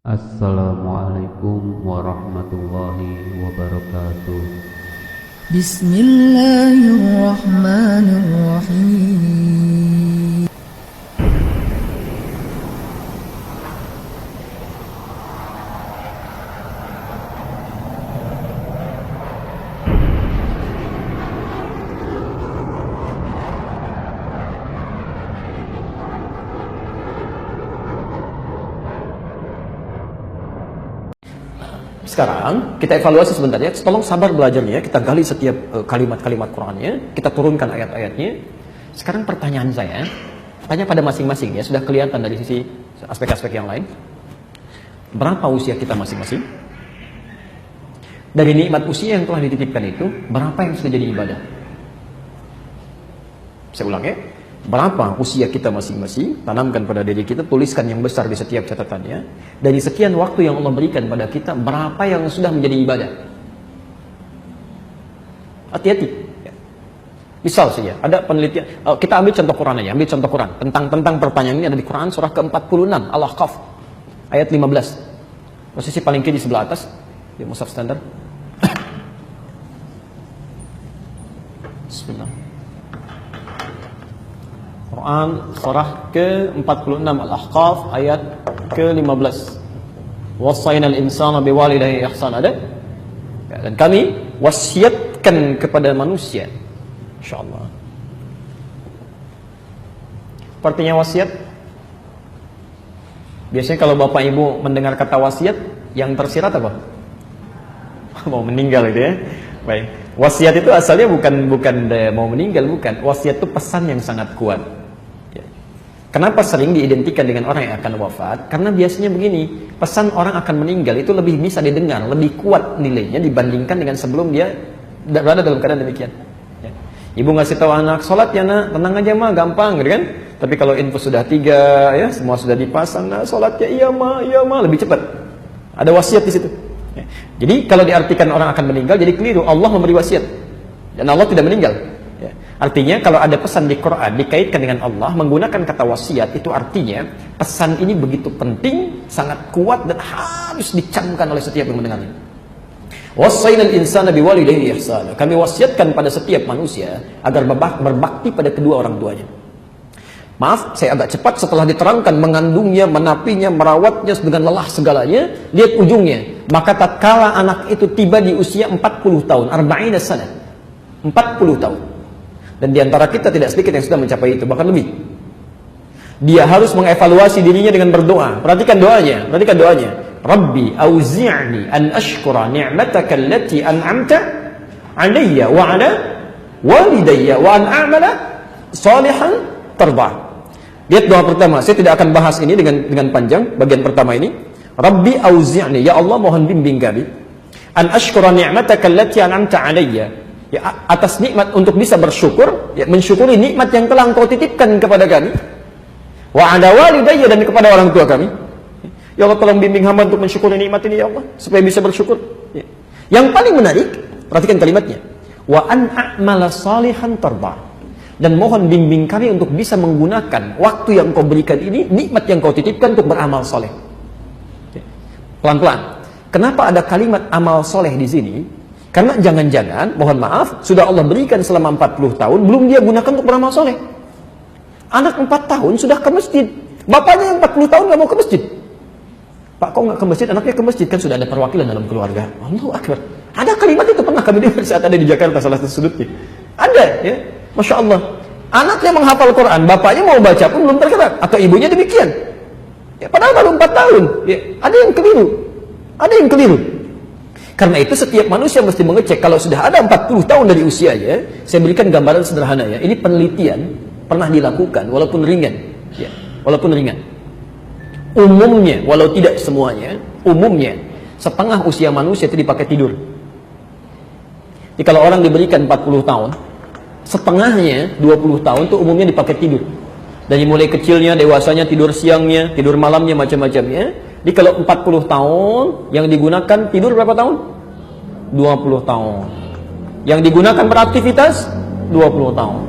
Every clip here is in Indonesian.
Assalamualaikum warahmatullahi wabarakatuh. Bismillahirrahmanirrahim. Sekarang kita evaluasi sebentar ya. Tolong sabar belajarnya ya. Kita gali setiap kalimat-kalimat Qur'annya, kita turunkan ayat-ayatnya. Sekarang pertanyaan saya, tanya pada masing-masing ya, sudah kelihatan dari sisi aspek-aspek yang lain. Berapa usia kita masing-masing? Dari nikmat usia yang telah dititipkan itu, berapa yang sudah jadi ibadah? Saya ulang ya. Berapa usia kita masing-masing, tanamkan pada diri kita, tuliskan yang besar di setiap catatannya. Dari sekian waktu yang Allah berikan pada kita, berapa yang sudah menjadi ibadah? Hati-hati. Misal saja, ada penelitian, kita ambil contoh Quran aja, ambil contoh Quran. Tentang pertanyaan ini ada di Quran, surah ke-46, Al-Ahqaf, ayat 15. Posisi paling kiri sebelah atas, di mushaf standar. Bismillah. Quran surah ke-46 Al-Ahqaf ayat ke-15. Wassaynal insana biwalidayhi ihsana. Ada? Dan kami wasiatkan kepada manusia. Insyaallah. Artinya wasiat. Biasanya kalau Bapak Ibu mendengar kata wasiat, yang tersirat apa? Mau meninggal gitu ya. Baik. Wasiat itu asalnya bukan mau meninggal, bukan. Wasiat itu pesan yang sangat kuat. Kenapa sering diidentikan dengan orang yang akan wafat? Karena biasanya begini, pesan orang akan meninggal itu lebih bisa didengar, lebih kuat nilainya dibandingkan dengan sebelum dia berada dalam keadaan demikian. Ya. Ibu ngasih tahu anak, sholat ya nak, tenang aja mah, gampang gitu kan? Tapi kalau info sudah 3, ya semua sudah dipasang, nah sholat ya iya mah, lebih cepat. Ada wasiat di situ. Ya. Jadi kalau diartikan orang akan meninggal, jadi keliru. Allah memberi wasiat dan Allah tidak meninggal. Artinya kalau ada pesan di Quran dikaitkan dengan Allah menggunakan kata wasiat, itu artinya pesan ini begitu penting, sangat kuat dan harus dicamkan oleh setiap yang mendengarnya. Wassaynal insana biwalidayhi ihsana. Kami wasiatkan pada setiap manusia agar berbakti pada kedua orang tuanya. Maaf, saya agak cepat setelah diterangkan mengandungnya, menapinya, merawatnya dengan lelah segalanya. Lihat ujungnya. Maka tatkala anak itu tiba di usia 40 tahun, 40 sana. 40 tahun. Dan diantara kita tidak sedikit yang sudah mencapai itu, bahkan lebih. Dia harus mengevaluasi dirinya dengan berdoa. Perhatikan doanya. Rabbi auzi'ni an ashkura ni'mataka allati an'amta 'alayya wa 'ala walidayya wa an a'mala salihan tardah. Lihat doa pertama. Saya tidak akan bahas ini dengan panjang bagian pertama ini. Rabbi auzi'ni, ya Allah mohon bimbing kami an ashkura ni'mataka allati an'amta 'alayya. Ya, atas nikmat untuk bisa bersyukur, ya, mensyukuri nikmat yang telah Engkau titipkan kepada kami. Wa ala walidayya, dan kepada orang tua kami. Ya Allah, tolong bimbing hamba untuk mensyukuri nikmat ini ya Allah, supaya bisa bersyukur. Ya. Yang paling menarik, perhatikan kalimatnya. Wa an a'mala salihan tarda. Dan mohon bimbing kami untuk bisa menggunakan waktu yang Kau berikan ini, nikmat yang Kau titipkan untuk beramal soleh. Ya. Pelan-pelan. Kenapa ada kalimat amal soleh di sini? Karena jangan-jangan, mohon maaf, sudah Allah berikan selama 40 tahun, belum dia gunakan untuk beramal soleh. Anak 4 tahun sudah ke masjid. Bapaknya yang 40 tahun gak mau ke masjid. Pak, kok gak ke masjid? Anaknya ke masjid. Kan sudah ada perwakilan dalam keluarga. Allahu Akbar. Ada kalimat itu pernah kami dengar saat ada di Jakarta, salah satu sudutnya. Ada, ya. Masya Allah. Anaknya menghafal Quran, bapaknya mau baca pun belum tergerak. Atau ibunya demikian. Ya, padahal baru 4 tahun. Ya, ada yang keliru. Karena itu setiap manusia mesti mengecek. Kalau sudah ada 40 tahun dari usianya, saya berikan gambaran sederhana ya. Ini penelitian pernah dilakukan, walaupun ringan. Ya, walaupun ringan. Umumnya, walau tidak semuanya, umumnya setengah usia manusia itu dipakai tidur. Jadi kalau orang diberikan 40 tahun, setengahnya 20 tahun itu umumnya dipakai tidur. Dari mulai kecilnya, dewasanya, tidur siangnya, tidur malamnya, macam-macamnya. Jadi kalau 40 tahun yang digunakan tidur berapa tahun? 20 tahun. Yang digunakan beraktivitas 20 tahun.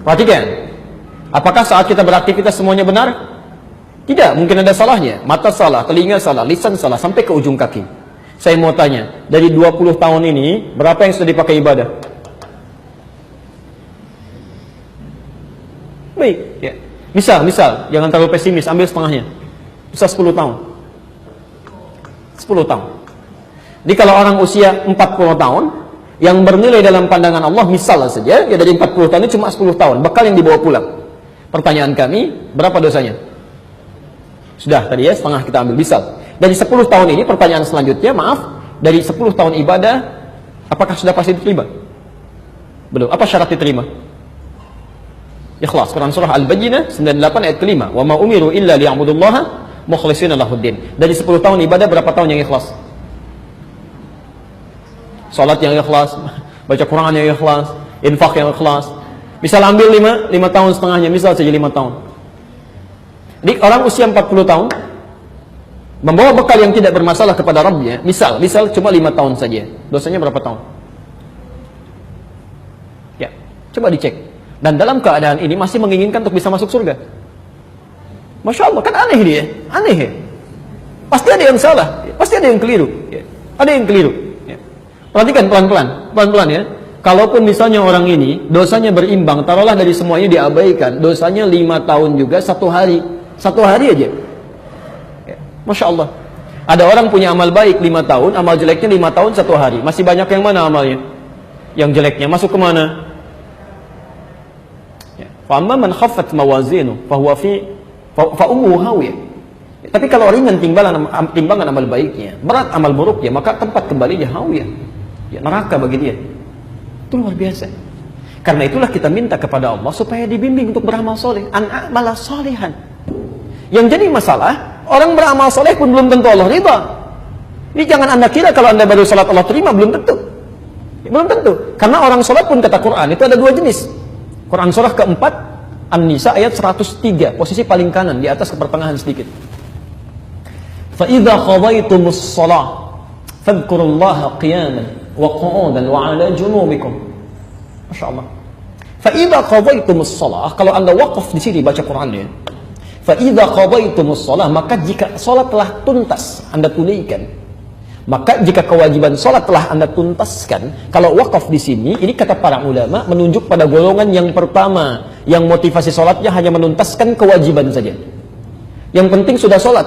Perhatikan. Apakah saat kita beraktivitas semuanya benar? Tidak, mungkin ada salahnya. Mata salah, telinga salah, lisan salah, sampai ke ujung kaki. Saya mau tanya, dari 20 tahun ini, berapa yang sudah dipakai ibadah? Baik, ya. Misal, jangan terlalu pesimis, ambil setengahnya. Bisa 10 tahun. 10 tahun. Jadi kalau orang usia 40 tahun, yang bernilai dalam pandangan Allah, misal saja, ya dari 40 tahun ini cuma 10 tahun, bekal yang dibawa pulang. Pertanyaan kami, berapa dosanya? Sudah, tadi ya, setengah kita ambil, misal. Dari 10 tahun ini, pertanyaan selanjutnya, maaf, dari 10 tahun ibadah, apakah sudah pasti diterima? Belum. Apa syarat diterima? Ikhlas. Quran surah Al-Bayyinah 98 ayat ke-5. Wa ma umiru illa liya'budullaha mukhlishina lahuddin. Dari 10 tahun ibadah, berapa tahun yang ikhlas? Salat yang ikhlas, baca Quran yang ikhlas, infak yang ikhlas. Misal ambil 5 tahun setengahnya, misal saja 5 tahun. Jadi orang usia 40 tahun membawa bekal yang tidak bermasalah kepada Rabbnya, misal cuma 5 tahun saja. Dosanya berapa tahun? Ya, coba dicek. Dan dalam keadaan ini masih menginginkan untuk bisa masuk surga. Masya Allah, kan aneh dia. Aneh ya. Pasti ada yang salah, pasti ada yang keliru ya. Ada yang keliru ya. Perhatikan pelan-pelan ya. Kalaupun misalnya orang ini dosanya berimbang, taruhlah dari semuanya diabaikan, dosanya 5 tahun juga 1 hari. 1 hari aja ya. Masya Allah. Ada orang punya amal baik 5 tahun, amal jeleknya 5 tahun 1 hari. Masih banyak yang mana amalnya? Yang jeleknya masuk ke mana? Fa'amma man khaffat mawazinu fahuwa fa ummuhu hawiyah. Tapi kalau ringan timbangan amal baiknya, berat amal buruknya, maka tempat kembalinya hawiyah. Ya, neraka bagi dia. Itu luar biasa. Karena itulah kita minta kepada Allah supaya dibimbing untuk beramal soleh, an-a'mala solehan. Yang jadi masalah, orang beramal soleh pun belum tentu Allah ridha. Ini jangan Anda kira kalau Anda baru salat Allah terima, belum tentu. Belum tentu. Karena orang salat pun kata Quran itu ada 2 jenis. Quran surah keempat, An-Nisa ayat 103, posisi paling kanan, di atas ke pertengahan sedikit. فَإِذَا خَضَيْتُمُ الصَّلَاةَ فَاذْكُرُوا اللَّهَ قِيَامًا وَقُعُودًا وَعَلَى جُنُوبِكُمْ. Masya Allah. فَإِذَا خَضَيْتُمُ الصَّلَاةَ, kalau Anda wakaf di sini baca Qurannya. فَإِذَا خَضَيْتُمُ الصَّلَاةَ, maka jika salat telah tuntas, Anda tunaikan. Maka jika kewajiban sholat telah Anda tuntaskan, kalau wakaf di sini, ini kata para ulama menunjuk pada golongan yang pertama, yang motivasi sholatnya hanya menuntaskan kewajiban saja. Yang penting sudah sholat,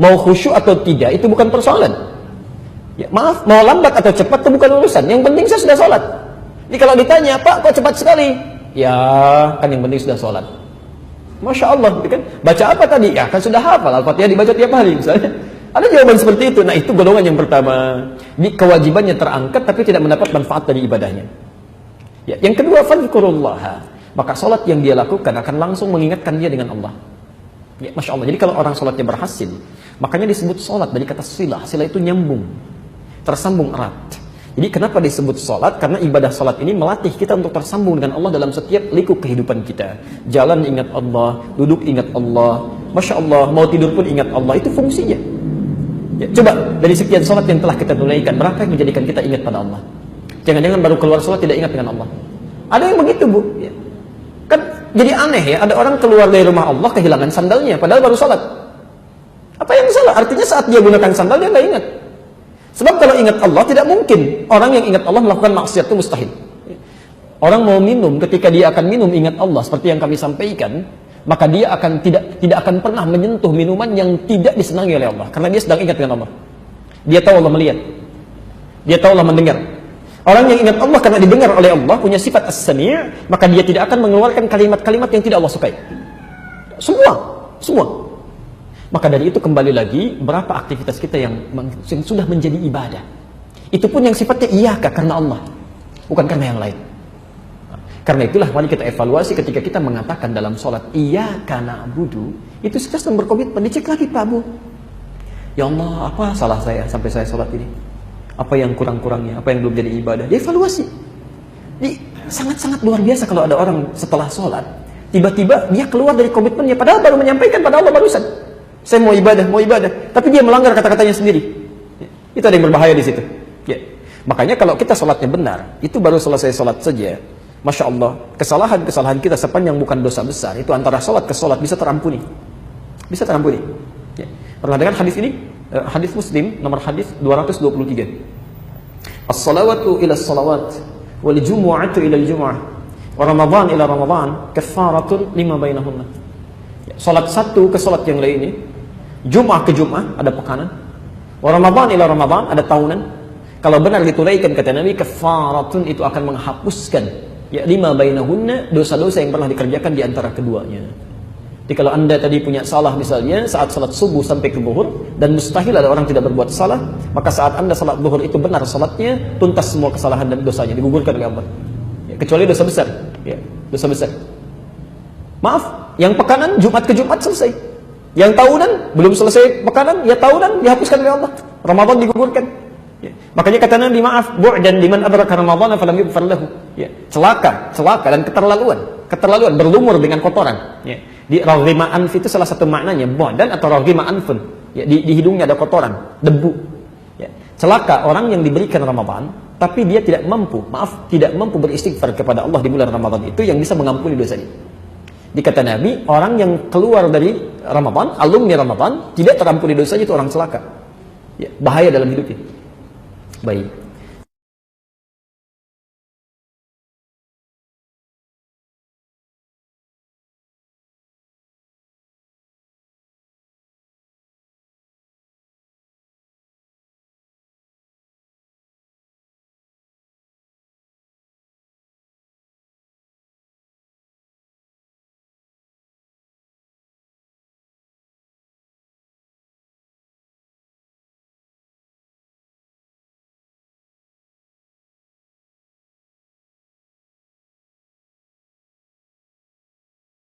mau khusyuk atau tidak itu bukan persoalan. Ya, maaf, mau lambat atau cepat itu bukan urusan. Yang penting saya sudah sholat. Jadi kalau ditanya, Pak, kok cepat sekali? Ya, kan yang penting sudah sholat. Masya Allah, kan? Baca apa tadi? Ya, kan sudah hafal. Al-Fatihah dibaca tiap hari misalnya. Ada jawaban seperti itu. Nah, itu golongan yang pertama. Di kewajibannya terangkat tapi tidak mendapat manfaat dari ibadahnya. Ya, yang kedua, fadhkurullaha. Maka salat yang dia lakukan akan langsung mengingatkan dia dengan Allah. Ya, Masya Allah. Jadi kalau orang salatnya berhasil, makanya disebut salat dari kata silah. Silah itu nyambung, tersambung erat. Jadi kenapa disebut salat? Karena ibadah salat ini melatih kita untuk tersambung dengan Allah dalam setiap liku kehidupan kita. Jalan ingat Allah, duduk ingat Allah. Masya Allah, mau tidur pun ingat Allah. Itu fungsinya. Ya, coba dari sekian sholat yang telah kita tunaikan, berapa yang menjadikan kita ingat pada Allah? Jangan-jangan baru keluar sholat tidak ingat dengan Allah. Ada yang begitu, Bu. Ya. Kan jadi aneh ya, ada orang keluar dari rumah Allah kehilangan sandalnya, padahal baru sholat. Apa yang salah? Artinya saat dia gunakan sandal dia nggak ingat. Sebab kalau ingat Allah tidak mungkin orang yang ingat Allah melakukan maksiat itu mustahil. Orang mau minum, ketika dia akan minum ingat Allah seperti yang kami sampaikan, maka dia akan tidak akan pernah menyentuh minuman yang tidak disenangi oleh Allah, karena dia sedang ingat dengan Allah. Dia tahu Allah melihat, dia tahu Allah mendengar. Orang yang ingat Allah karena didengar oleh Allah, punya sifat as-sami', maka dia tidak akan mengeluarkan kalimat-kalimat yang tidak Allah sukai. Semua. Maka dari itu kembali lagi, berapa aktivitas kita yang sudah menjadi ibadah. Itu pun yang sifatnya iyaka karena Allah, bukan karena yang lain. Karena itulah mari kita evaluasi ketika kita mengatakan dalam sholat iyyaka na'budu, itu kita sedang berkomitmen. Dicek lagi, Pak Bu, ya Allah, apa salah saya sampai saya sholat ini? Apa yang kurang-kurangnya? Apa yang belum jadi ibadah? Dievaluasi. Jadi sangat-sangat luar biasa kalau ada orang setelah sholat tiba-tiba dia keluar dari komitmennya, padahal baru menyampaikan pada Allah barusan, saya mau ibadah, tapi dia melanggar kata-katanya sendiri. Itu ada yang berbahaya di situ. Ya. Makanya kalau kita sholatnya benar, itu baru selesai sholat saja, Masya Allah, kesalahan-kesalahan kita sepanjang bukan dosa besar, itu antara sholat ke sholat bisa terampuni. Bisa terampuni. Ya. Pernah dengar hadis ini? Hadis Muslim nomor hadis 223. As-salawatu ila as-salawat wal jumu'atu ila al-jumu'ah wa Ramadan ila Ramadan kaffaratun lima bainahunna. Ya, salat satu ke salat yang lainnya, Jumat ke Jumat ada pekanan, wa Ramadan ila Ramadan ada tahunan. Kalau benar ditunaikan kata Nabi, kaffaratun itu akan menghapuskan ya lima bainahunna, dosa-dosa yang pernah dikerjakan di antara keduanya. Jadi kalau anda tadi punya salah misalnya saat salat subuh sampai ke zuhur, dan mustahil ada orang tidak berbuat salah, maka saat anda salat zuhur itu benar salatnya, tuntas semua kesalahan dan dosanya, digugurkan oleh Allah. Ya, kecuali dosa besar, ya, dosa besar. Maaf, yang pekanan Jumat ke Jumat selesai. Yang tahunan belum selesai pekanan, ya tahunan dihapuskan oleh Allah. Ramadan digugurkan. Ya. Makanya kata Nabi, maaf, bu'dan liman adraka Ramadan falam yughfar lahu. Ya, celaka dan keterlaluan berlumur dengan kotoran. Ya. Di raghima anf itu salah satu maknanya bu'dan atau raghima anfun. Ya, di hidungnya ada kotoran, debu. Ya. Celaka orang yang diberikan Ramadan tapi dia tidak mampu beristighfar kepada Allah di bulan Ramadan itu yang bisa mengampuni dosanya. Dikata Nabi, orang yang keluar dari Ramadan, alumni Ramadan, tidak terampuni dosanya, itu orang celaka. Ya, bahaya dalam hidupnya. Baik.